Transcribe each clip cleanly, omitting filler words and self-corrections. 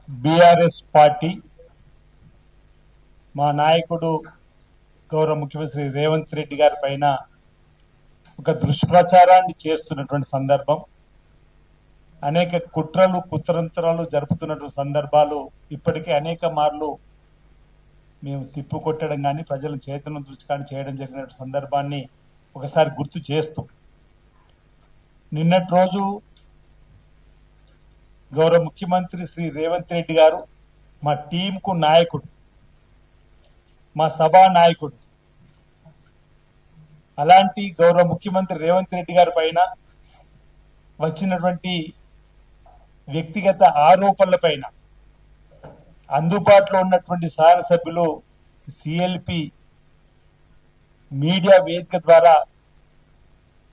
BRS party మా నాయకుడు గౌరవ ముఖ్యమంత్రి రేవంత్ రెడ్డి గారి పైన ఒక దుష్ప్రచారాన్ని చేస్తున్నటువంటి సందర్భం, అనేక కుట్రలు కుతంత్రాలు జరుపుతున్నటువంటి సందర్భాలు ఇప్పటికే అనేక మార్లు మేము తిప్పుకొట్టడం కానీ ప్రజలను చైతన్యం దృష్టి కానీ చేయడం జరిగిన సందర్భాన్ని ఒకసారి గుర్తు చేస్తూ, నిన్నటి రోజు గౌరవ ముఖ్యమంత్రి శ్రీ రేవంత్ రెడ్డి గారు మా టీంకు నాయకుడు, మా సభా నాయకుడు, అలాంటి గౌరవ ముఖ్యమంత్రి రేవంత్ రెడ్డి గారి పైన వచ్చినటువంటి వ్యక్తిగత ఆరోపణల పైన అందుబాటులో ఉన్నటువంటి శాసనసభ్యులు సిఎల్పి మీడియా వేదిక ద్వారా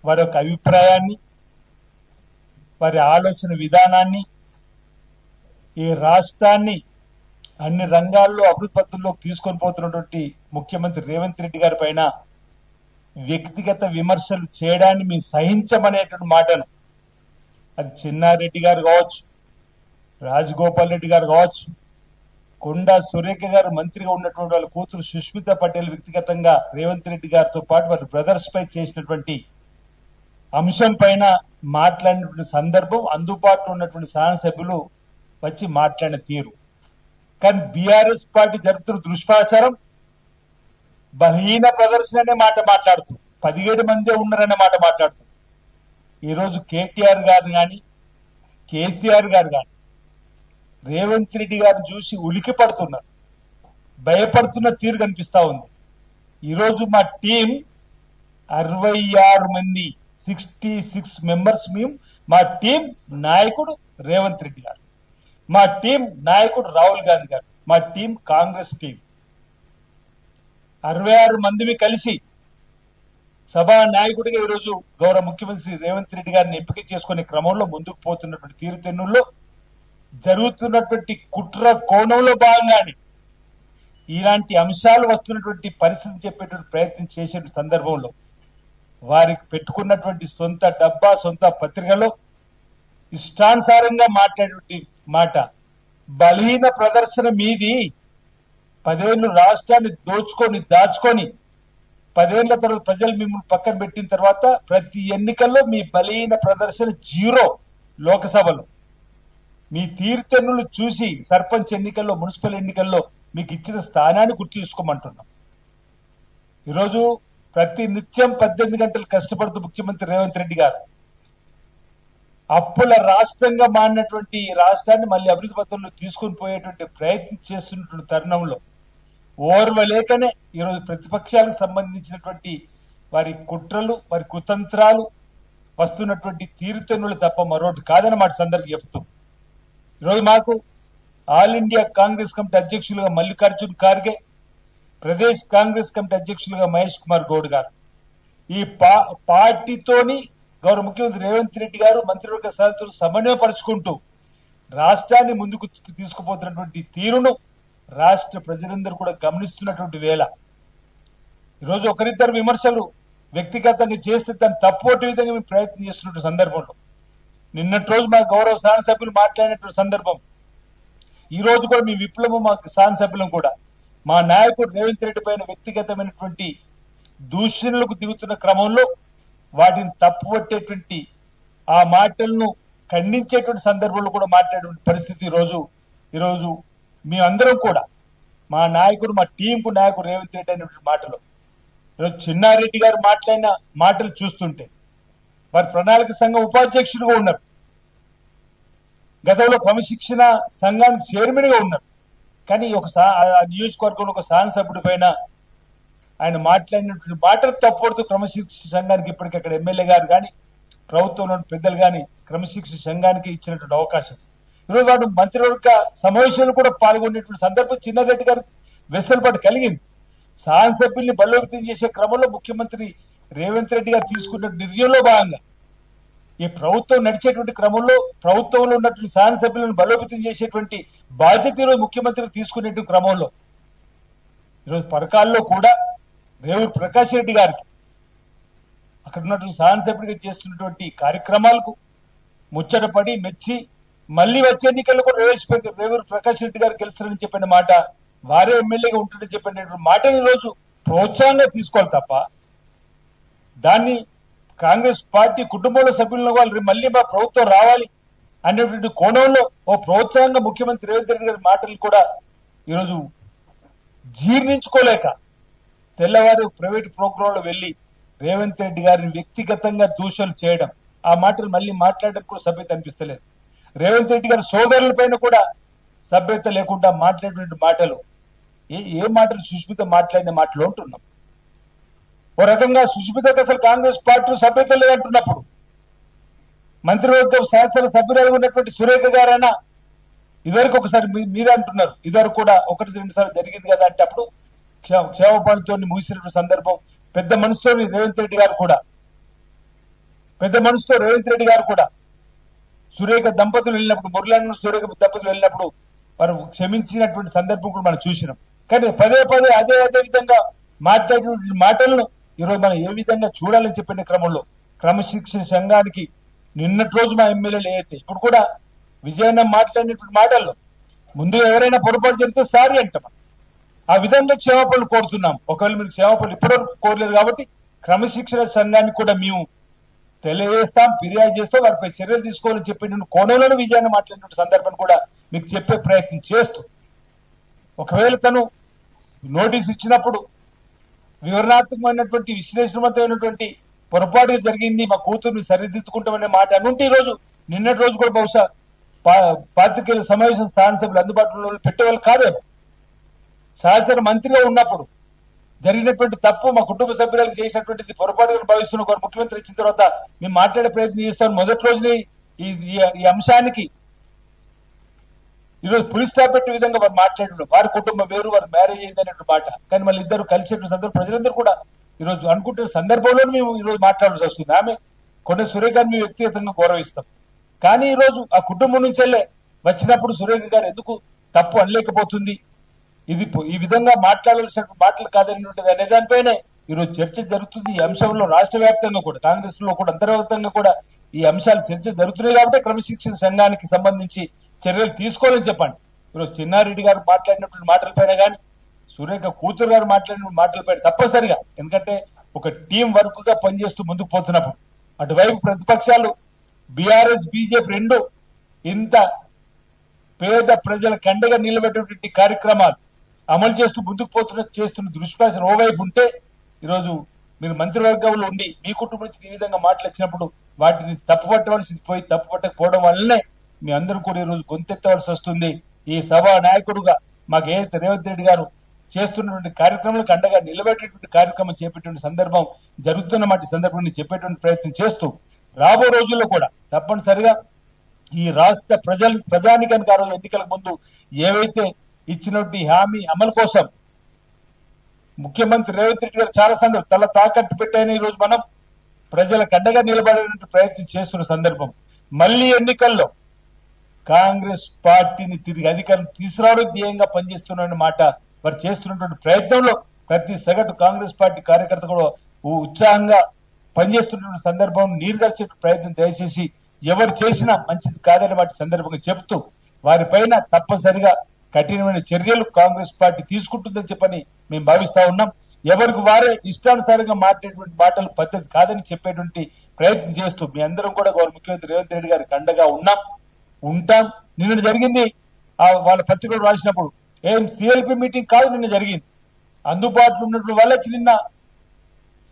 వారి యొక్క అభిప్రాయాన్ని, వారి ఆలోచన విధానాన్ని, ఈ రాష్ట్రాన్ని అన్ని రంగాల్లో అభివృద్ధి పథంలోకి తీసుకొని పోతున్నటువంటి ముఖ్యమంత్రి రేవంత్ రెడ్డి గారి పైన వ్యక్తిగత విమర్శలు చేయడాన్ని మేము సహించమనేటువంటి మాటను, అది చిన్నారెడ్డి గారు కావచ్చు, రాజగోపాల్ రెడ్డి గారు కావచ్చు, కొండా సురేఖ గారు మంత్రిగా ఉన్నటువంటి వాళ్ళ కూతురు సుష్మిత పటేల్ వ్యక్తిగతంగా రేవంత్ రెడ్డి గారితో పాటు వారి బ్రదర్స్ పై చేసినటువంటి అంశం పైన మాట్లాడినటువంటి సందర్భం, అందుబాటులో ఉన్నటువంటి శాసనసభ్యులు వచ్చి మాట్లాడిన తీరు. కానీ బీఆర్ఎస్ పార్టీ జరుపుతున్న దుష్ప్రచారం బలహీన ప్రదర్శన అనే మాట మాట్లాడుతూ, 17 మందే ఉన్నారనే మాట మాట్లాడుతూ, ఈరోజు కేటీఆర్ గారు కానీ కేసీఆర్ గారు కానీ రేవంత్ రెడ్డి గారిని చూసి ఉలికి పడుతున్నారు, భయపడుతున్న తీరు కనిపిస్తా ఉంది. ఈరోజు మా టీం 66 మంది, 66 మెంబర్స్ మేము. మా టీం నాయకుడు రేవంత్ రెడ్డి గారు, మా టీం నాయకుడు రాహుల్ గాంధీ గారు, మా టీం కాంగ్రెస్ టీం 66 మందిని కలిసి సభా నాయకుడిగా ఈరోజు గౌరవ ముఖ్యమంత్రి రేవంత్ రెడ్డి గారిని ఎంపిక చేసుకునే క్రమంలో ముందుకు పోతున్నటువంటి తీరుతెన్నుల్లో జరుగుతున్నటువంటి కుట్ర కోణంలో భాగంగానే ఇలాంటి అంశాలు వస్తున్నటువంటి పరిస్థితి చెప్పేటువంటి ప్రయత్నం చేసే సందర్భంలో వారికి పెట్టుకున్నటువంటి సొంత డబ్బా, సొంత పత్రికలో ఇష్టానుసారంగా మాట్లాడేటువంటి మాట బలహీన ప్రదర్శన మీది. 10 ఏళ్ళు రాష్ట్రాన్ని దాచుకొని 10 ఏళ్ల తర్వాత ప్రజలు మిమ్మల్ని పక్కన పెట్టిన తర్వాత ప్రతి ఎన్నికల్లో మీ బలహీన ప్రదర్శన 0. లోకసభలో మీ తీర్థనులు చూసి సర్పంచ్ ఎన్నికల్లో, మున్సిపల్ ఎన్నికల్లో మీకు ఇచ్చిన స్థానాన్ని గుర్తు చేసుకోమంటున్నాం. ఈరోజు ప్రతి నిత్యం 18 గంటలు కష్టపడుతూ ముఖ్యమంత్రి రేవంత్ రెడ్డి గారు అప్పుల రాష్ట్రంగా మారినటువంటి రాష్ట్రాన్ని మళ్ళీ అభివృద్ధి పథంలో తీసుకుని పోయేటువంటి ప్రయత్నం చేస్తున్నటువంటి తరుణంలో ఓర్వలేకనే ఈరోజు ప్రతిపక్షాలకు సంబంధించినటువంటి వారి కుట్రలు, వారి కుతంత్రాలు వస్తున్నటువంటి తీరుతెన్నులు తప్ప మరొకటి కాదన్నమాట సందర్భం చెప్తూ, ఈరోజు మాకు ఆల్ ఇండియా కాంగ్రెస్ కమిటీ అధ్యక్షులుగా మల్లికార్జున్ ఖార్గే, ప్రదేశ్ కాంగ్రెస్ కమిటీ అధ్యక్షులుగా మహేష్ కుమార్ గౌడ్ గారు, ఈ పార్టీతోని గౌరవ ముఖ్యమంత్రి రేవంత్ రెడ్డి గారు మంత్రివర్గ సభ్యులు సమన్వయపరుచుకుంటూ రాష్ట్రాన్ని ముందుకు తీసుకుపోతున్నటువంటి తీరును రాష్ట్ర ప్రజలందరూ కూడా గమనిస్తున్నటువంటి వేళ ఈరోజు ఒకరిద్దరు విమర్శలు వ్యక్తిగతంగా చేస్తే దాన్ని తప్పొట్టే విధంగా మేము ప్రయత్నం చేస్తున్నటువంటి సందర్భంలో నిన్నటి రోజు మా గౌరవ శాసనసభ్యులు మాట్లాడినటువంటి సందర్భం, ఈ రోజు కూడా మీ విప్లవం మా శాసనసభ్యులను కూడా మా నాయకుడు రేవంత్ రెడ్డి పైన వ్యక్తిగతమైనటువంటి దూషణలకు దిగుతున్న క్రమంలో వాటిని తప్పుపట్టేటువంటి ఆ మాటలను ఖండించేటువంటి సందర్భంలో కూడా మాట్లాడే పరిస్థితి ఈరోజు మేమందరం కూడా మా నాయకుడు, మా టీంకు నాయకుడు రేవంత్ రెడ్డి అనేటువంటి మాటలు, ఈరోజు చిన్నారెడ్డి గారు మాట్లాడిన మాటలు చూస్తుంటే వారి ప్రణాళిక సంఘం ఉపాధ్యక్షుడిగా ఉన్నారు, గతంలో క్రమశిక్షణ సంఘానికి చైర్మన్ గా ఉన్నారు. కానీ ఒక నియోజకవర్గంలో ఒక శాసనసభ్యుడి పైన ఆయన మాట్లాడినటువంటి మాటలు తప్పడుతూ క్రమశిక్షణ సంఘానికి ఇప్పటికీ అక్కడ ఎమ్మెల్యే గారు కానీ ప్రభుత్వంలో పెద్దలు కానీ క్రమశిక్షణ సంఘానికి ఇచ్చినటువంటి అవకాశం, ఈరోజు వాడు మంత్రివర్గ సమావేశంలో కూడా పాల్గొనేటువంటి సందర్భం చిన్నారెడ్డి గారు వెసులుబాటు కలిగింది. శాసనసభ్యుల్ని బలోపేతం చేసే క్రమంలో ముఖ్యమంత్రి రేవంత్ రెడ్డి గారు తీసుకున్న నిర్ణయంలో భాగంగా ఈ ప్రభుత్వం నడిచేటువంటి క్రమంలో ప్రభుత్వంలో ఉన్నటువంటి శాసనసభ్యులను బలోపేతం చేసేటువంటి బాధ్యత ఈరోజు ముఖ్యమంత్రి తీసుకునేటువంటి క్రమంలో ఈరోజు పరకాల్లో కూడా రేవూరు ప్రకాష్ రెడ్డి గారికి అక్కడ ఉన్నటువంటి శాసనసభ్యుడిగా చేస్తున్నటువంటి కార్యక్రమాలకు ముచ్చటపడి మెచ్చి మళ్ళీ వచ్చే ఎన్నికల్లో కూడా రేవూరు ప్రకాష్ రెడ్డి గారు గెలుస్తారని చెప్పిన మాట, వారే ఎమ్మెల్యేగా ఉంటుందని చెప్పిన మాటని ఈరోజు ప్రోత్సాహంగా తీసుకోవాలి తప్ప దాన్ని కాంగ్రెస్ పార్టీ కుటుంబంలో సభ్యులను వాళ్ళు మళ్ళీ మా ప్రభుత్వం రావాలి అనేటువంటి కోణంలో ఓ ప్రోత్సాహంగా ముఖ్యమంత్రి రేవంత్ రెడ్డి గారి మాటలు కూడా ఈరోజు జీర్ణించుకోలేక తెల్లవారు ప్రైవేట్ ప్రోగ్రాంలో వెళ్లి రేవంత్ రెడ్డి గారిని వ్యక్తిగతంగా దూషణలు చేయడం, ఆ మాటలు మళ్ళీ మాట్లాడడం కూడా సభ్యత అనిపిస్తలేదు. రేవంత్ రెడ్డి గారి సోదరుల పైన కూడా సభ్యత లేకుండా మాట్లాడేటువంటి మాటలు, ఏ మాటలు సుష్మిత మాట్లాడిన మాటలు అంటున్నాం. ఓ రకంగా సుష్మితకు అసలు కాంగ్రెస్ పార్టీ సభ్యత లేదంటున్నప్పుడు మంత్రివర్గం శాసన సభ్యురాలు ఉన్నటువంటి సురేఖ గారైనా ఇదివరకు ఒకసారి మీరే అంటున్నారు, ఇదివరకు కూడా 1-2 సార్లు జరిగింది కదా అంటే అప్పుడు క్షేమపాలతో ముగిసినటువంటి సందర్భం. పెద్ద మనసుతో రేవంత్ రెడ్డి గారు కూడా సురేఖ దంపతులు వెళ్ళినప్పుడు, మురళీ సురేఖ దంపతులు వెళ్ళినప్పుడు వారు క్షమించినటువంటి సందర్భం కూడా మనం చూసినాం. కానీ పదే అదే విధంగా మాట్లాడినటువంటి మాటలను ఈరోజు మనం ఏ విధంగా చూడాలని చెప్పిన క్రమంలో క్రమశిక్షణ సంఘానికి నిన్నటి రోజు మా ఎమ్మెల్యేలు ఏదైతే ఇప్పుడు కూడా విజయన్న మాట్లాడినటువంటి మాటల్లో ముందు ఎవరైనా పొరపాటు జరిగితే సారీ అంటాం. ఆ విధంగా క్షేమపలు కోరుతున్నాం. ఒకవేళ మీరు క్షేమపలు ఇప్పటివరకు కోరలేదు కాబట్టి క్రమశిక్షణ సంఘానికి కూడా మేము తెలియజేస్తాం, ఫిర్యాదు చేస్తాం, వారిపై చర్యలు తీసుకోవాలని చెప్పిన కోణంలోనే విజయాన్ని మాట్లాడిన సందర్భం కూడా మీకు చెప్పే ప్రయత్నం చేస్తూ, ఒకవేళ తను నోటీస్ ఇచ్చినప్పుడు వివరణాత్మకమైనటువంటి విశ్లేషణవంతమైనటువంటి పొరపాటు జరిగింది, మా కూతుర్ని సరిదిద్దుకుంటామనే మాట అనుంటే ఈ రోజు నిన్నటి రోజు కూడా బహుశా పాత్రికేయుల సమావేశం శాసనసభ్యులు అందుబాటులో పెట్టేవాళ్ళు కాదేమో. సహచర మంత్రిగా ఉన్నప్పుడు జరిగినటువంటి తప్పు మా కుటుంబ సభ్యులకు చేసినటువంటిది పొరపాటుగా భావిస్తున్న ఒక ముఖ్యమంత్రి వచ్చిన తర్వాత మేము మాట్లాడే ప్రయత్నం చేస్తాం. మొదటి రోజునే ఈ అంశానికి ఈరోజు పులిస్ స్టాప్ పెట్టే విధంగా వారు మాట్లాడడం, వారి కుటుంబం వేరు, వారు మ్యారేజ్ అయింది అనేటువంటి మాట. కానీ మళ్ళీ ఇద్దరు కలిసేటువంటి సందర్భం ప్రజలందరూ కూడా ఈరోజు అనుకుంటున్న సందర్భంలో మేము ఈరోజు మాట్లాడాల్సి వస్తుంది. ఆమె కొండ సురేఖని మేము వ్యక్తిగతంగా గౌరవిస్తాం. కానీ ఈరోజు ఆ కుటుంబం నుంచెల్లే వచ్చినప్పుడు సురేఖ గారు ఎందుకు తప్పు అనలేకపోతుంది, ఇది ఈ విధంగా మాట్లాడాల్సిన మాటలు కాదనేటువంటిది అనే దానిపైనే ఈరోజు చర్చ జరుగుతుంది. ఈ అంశంలో రాష్ట్ర వ్యాప్తంగా కూడా కాంగ్రెస్ లో కూడా అంతర్గతంగా కూడా ఈ అంశాలు చర్చ జరుగుతున్నాయి కాబట్టి క్రమశిక్షణ సంఘానికి సంబంధించి చర్యలు తీసుకోవాలని చెప్పండి. ఈరోజు చిన్నారెడ్డి గారు మాట్లాడినటువంటి మాటలపైన కానీ సురేఖ కూతురు గారు మాట్లాడిన మాటలపైన తప్పనిసరిగా, ఎందుకంటే ఒక టీం వర్క్ గా పనిచేస్తూ ముందుకు పోతున్నప్పుడు అటువైపు ప్రతిపక్షాలు బీఆర్ఎస్ బీజేపీ రెండు ఇంత పేద ప్రజల కండగా నిలబెట్టేటువంటి కార్యక్రమాలు అమలు చేస్తూ ముందుకు చేస్తున్న దృష్పాసన ఓవైపు ఉంటే ఈరోజు మీరు మంత్రివర్గంలో ఉండి మీ కుటుంబం నుంచి ఈ విధంగా మాట్లాడినప్పుడు వాటిని తప్పుపట్టవలసి పోయి తప్పుపట్టకపోవడం వల్లనే మీ అందరూ కూడా ఈరోజు గొంతెత్తవలసి వస్తుంది. ఈ సభా నాయకుడుగా మాకు ఏదైతే రేవంత్ రెడ్డి గారు చేస్తున్నటువంటి కార్యక్రమాలకు అండగా నిలబెట్టేటువంటి కార్యక్రమం చేపట్టే సందర్భం జరుగుతున్నమాట సందర్భాన్ని చెప్పేటువంటి ప్రయత్నం చేస్తూ రాబో రోజుల్లో కూడా తప్పనిసరిగా ఈ రాష్ట్ర ప్రజానికానికి ఆ రోజు ఎన్నికలకు ముందు ఏవైతే ఇచ్చినటువంటి హామీ అమలు కోసం ముఖ్యమంత్రి రేవంత్ రెడ్డి గారు చాలా సందర్భం తల తాకట్టు పెట్టాయని ఈరోజు మనం ప్రజలకు అండగా నిలబడేటువంటి ప్రయత్నం చేస్తున్న సందర్భం మళ్లీ ఎన్నికల్లో కాంగ్రెస్ పార్టీని తిరిగి అధికారం తీసుకురావడం ధ్యేయంగా పనిచేస్తున్న మాట వారు చేస్తున్నటువంటి ప్రయత్నంలో ప్రతి సగటు కాంగ్రెస్ పార్టీ కార్యకర్త కూడా ఉత్సాహంగా పనిచేస్తున్న సందర్భం నీరుగార్చే ప్రయత్నం దయచేసి ఎవరు చేసినా మంచిది కాదని వాటి సందర్భంగా చెబుతూ వారిపైన తప్పనిసరిగా కఠినమైన చర్యలు కాంగ్రెస్ పార్టీ తీసుకుంటుందని చెప్పని మేము భావిస్తా ఉన్నాం. ఎవరికి వారే ఇష్టానుసారంగా మాట్లాడేటువంటి మాటలు పద్ధతి కాదని చెప్పేటువంటి ప్రయత్నం చేస్తూ మీ అందరం కూడా గౌరవ ముఖ్యమంత్రి రేవంత్ రెడ్డి గారికి అండగా ఉంటాం. నిన్న జరిగింది వాళ్ళ పత్రికలు రాసినప్పుడు ఏం సిఎల్పి మీటింగ్ కాదు, నిన్న జరిగింది. అందుబాటులో ఉన్నటువంటి వాళ్ళకి నిన్న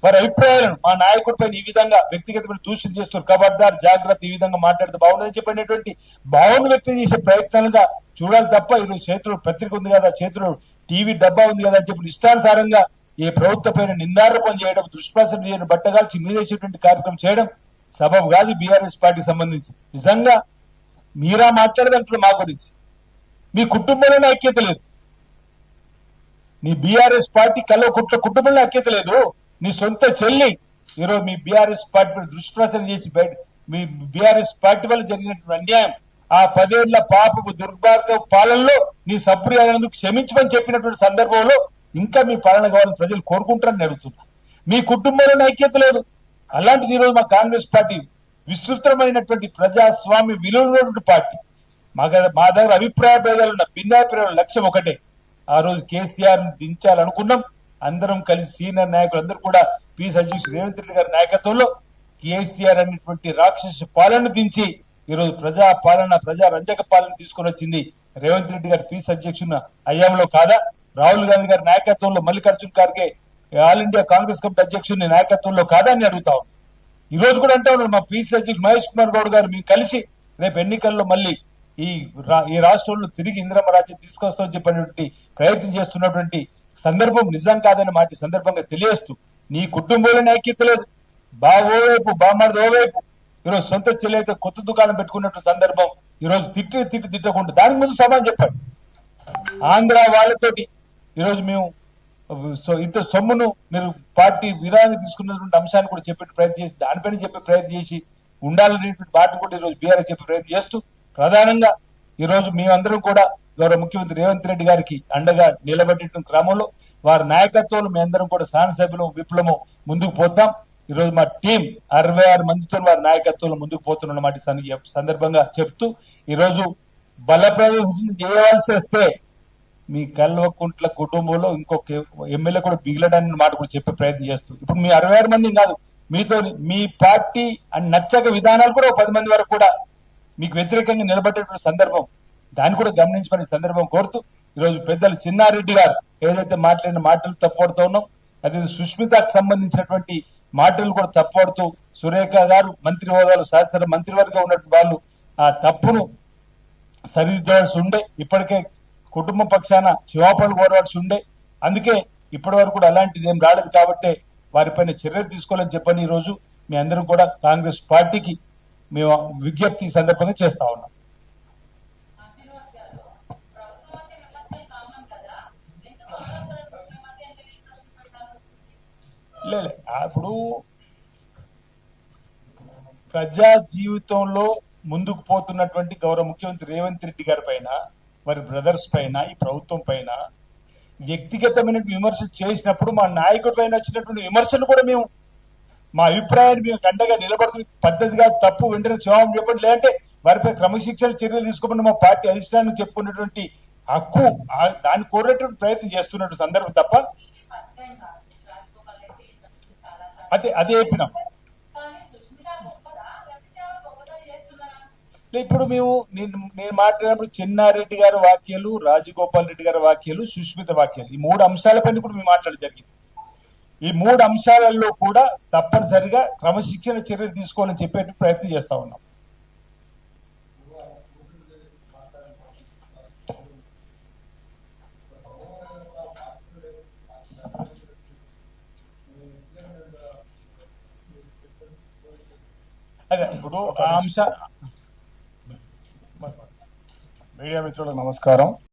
వారి అభిప్రాయాలను మా నాయకుడి పైన ఈ విధంగా వ్యక్తిగతమైన దూషణ చేస్తారు, ఖబర్దార్ జాగ్రత్త, ఈ విధంగా మాట్లాడితే బాగుందని చెప్పినటువంటి భావన వ్యక్తం చేసే ప్రయత్నాలుగా చూడాలి తప్ప ఈరోజు చేతిలో పత్రిక ఉంది కదా, చేతిలో టీవీ డబ్బా ఉంది కదా అని చెప్పి ఇష్టానుసారంగా ఈ ప్రభుత్వ పైన నిందారోపణ చేయడం, దుష్ప్రచారం చేయడం, బట్టగాల్చి మీదేసేటువంటి కార్యక్రమం చేయడం సబబు కాదు. బీఆర్ఎస్ పార్టీకి సంబంధించి నిజంగా మీరా మాట్లాడదంటున్నారు మా గురించి. మీ కుటుంబంలోనే ఐక్యత లేదు, నీ బీఆర్ఎస్ పార్టీ కుటుంబంలో ఐక్యత లేదు. నీ సొంత చెల్లి ఈరోజు మీ బీఆర్ఎస్ పార్టీ పై దుష్ప్రచారం చేసి మీ బీఆర్ఎస్ పార్టీ వల్ల జరిగినటువంటి అన్యాయం, ఆ 10 ఏళ్ల పాపపు దుర్భాగ్య పాలనలో నీ సభ్యులు అయినందుకు క్షమించమని చెప్పినటువంటి సందర్భంలో ఇంకా మీ పాలన కావాలని ప్రజలు కోరుకుంటారని అడుగుతున్నారు. మీ కుటుంబంలో ఐక్యత లేదు. అలాంటిది ఈరోజు మా కాంగ్రెస్ పార్టీ విస్తృతమైనటువంటి ప్రజాస్వామ్య విలువైనటువంటి పార్టీ, మా దగ్గర అభిప్రాయ భేదాలు ఉన్న భిన్నాభిప్రాయాల లక్ష్యం ఒకటే. ఆ రోజు కేసీఆర్ దించాలనుకున్నాం. అందరం కలిసి సీనియర్ నాయకులు అందరూ కూడా పీస్ అధ్యక్షుడు రేవంత్ రెడ్డి గారి నాయకత్వంలో కేసీఆర్ అనేటువంటి రాక్షస పాలన దించి ఈరోజు ప్రజా పాలన, ప్రజా రంజక పాలన తీసుకొని వచ్చింది రేవంత్ రెడ్డి గారి పీస్ అధ్యక్షుడు అయ్యాంలో కాదా? రాహుల్ గాంధీ గారి నాయకత్వంలో, Mallikarjun Kharge all India Congress committee అధ్యక్షుడి నాయకత్వంలో కాదా అని అడుగుతా ఉన్నాం. ఈ రోజు కూడా అంటా ఉన్నారు మా పీసీ అధ్యక్షుడు మహేష్ కుమార్ గౌడ్ గారు, మేము కలిసి రేపు ఎన్నికల్లో మళ్ళీ ఈ రాష్ట్రంలో తిరిగి ఇందిరమ్మ రాజ్యం తీసుకొస్తామని చెప్పినటువంటి ప్రయత్నం చేస్తున్నటువంటి సందర్భం నిజం కాదని మాట సందర్భంగా తెలియజేస్తూ, నీ కుటుంబంలోనే ఐక్యత లేదు, ఓవైపు బామ్మది ఓవైపు, ఈరోజు సొంత చెల్లెతో కొత్త దుకాణం పెట్టుకున్నట్టు సందర్భం, ఈరోజు తిట్టకుండా దానికి ముందు సమానం చెప్పండి. ఆంధ్ర వాళ్ళతోటి ఈరోజు మేము ఇంత సొమ్మును మీరు పార్టీ విరాళాన్ని తీసుకున్నటువంటి అంశాన్ని కూడా చెప్పే ప్రయత్నం చేసి, దానిపైన చెప్పే ప్రయత్నం చేసి ఉండాలనేటువంటి మాట కూడా ఈరోజు బీఆర్ఎస్ చెప్పే ప్రయత్నం చేస్తూ, ప్రధానంగా ఈరోజు మేమందరం కూడా గౌరవ ముఖ్యమంత్రి రేవంత్ రెడ్డి గారికి అండగా నిలబెట్టిన క్రమంలో వారి నాయకత్వంలో మేమందరం కూడా శాసనసభ్యులు విప్లవం ముందుకు పోతాం. ఈరోజు మా టీం 66 మందితో వారి నాయకత్వంలో ముందుకు పోతున్నమాట సందర్భంగా చెప్తూ, ఈరోజు బల ప్రదర్శన చేయవలసి వస్తే మీ కల్వకుంట్ల కుటుంబంలో ఇంకొక ఎమ్మెల్యే కూడా మిగిలడానికి మాట కూడా చెప్పే ప్రయత్నం చేస్తూ, ఇప్పుడు మీ 66 మంది కాదు, మీతో మీ పార్టీ అని నచ్చక విధానాలు కూడా 10 మంది వరకు కూడా మీకు వ్యతిరేకంగా నిలబడేటువంటి సందర్భం, దాన్ని కూడా గమనించమని సందర్భం కోరుతూ, ఈరోజు పెద్దలు చిన్నారెడ్డి గారు ఏదైతే మాట్లాడిన మాటలు తప్పడుతూ ఉన్నాం, అదే సుష్మితకు సంబంధించినటువంటి మాటలు కూడా తప్పడుతూ, సురేఖ గారు మంత్రి హోదాలు శాసన మంత్రివర్గం ఉన్నటువంటి వాళ్ళు ఆ తప్పును సరిదిద్దవలసి ఉండే, ఇప్పటికే కుటుంబ పక్షాన క్షమాపణలు కోరవలసి ఉండే, అందుకే ఇప్పటి వరకు కూడా అలాంటిది ఏం రాలేదు కాబట్టి వారిపైన చర్యలు తీసుకోవాలని చెప్పని ఈ రోజు మీ అందరం కూడా కాంగ్రెస్ పార్టీకి మేము విజ్ఞప్తి సందర్భంగా చేస్తా ఉన్నాం. లేదు, అప్పుడు ప్రజా జీవితంలో ముందుకు పోతున్నటువంటి గౌరవ ముఖ్యమంత్రి రేవంత్ రెడ్డి గారి పైన, వారి బ్రదర్స్ పైన, ఈ ప్రభుత్వం పైన వ్యక్తిగతమైన విమర్శలు చేసినప్పుడు మా నాయకుడి పైన వచ్చినటువంటి విమర్శలు కూడా మేము మా అభిప్రాయాన్ని మేము గంటగా నిలబడుతున్న పద్ధతిగా తప్పు వెంటనే క్షమాపణ చెప్పండి, లేదంటే వారిపై క్రమశిక్షణ చర్యలు తీసుకోమని మా పార్టీ అధిష్టానానికి చెప్పుకున్నటువంటి హక్కు దాన్ని కోరేటువంటి ప్రయత్నం చేస్తున్నటువంటి సందర్భం తప్ప అదే చెప్పినాం. ఇప్పుడు మేము నేను మాట్లాడినప్పుడు చెన్నారెడ్డి గారి వ్యాఖ్యలు, రాజగోపాల్ రెడ్డి గారి వ్యాఖ్యలు, సుష్మిత వ్యాఖ్యలు, ఈ 3 అంశాలపైన కూడా మేము మాట్లాడడం జరిగింది. ఈ 3 అంశాలలో కూడా తప్పనిసరిగా క్రమశిక్షణ చర్యలు తీసుకోవాలని చెప్పే ప్రయత్నం చేస్తా ఉన్నాం. అదే ఇప్పుడు ఆ అంశ మీడియా మిత్రులకు నమస్కారం.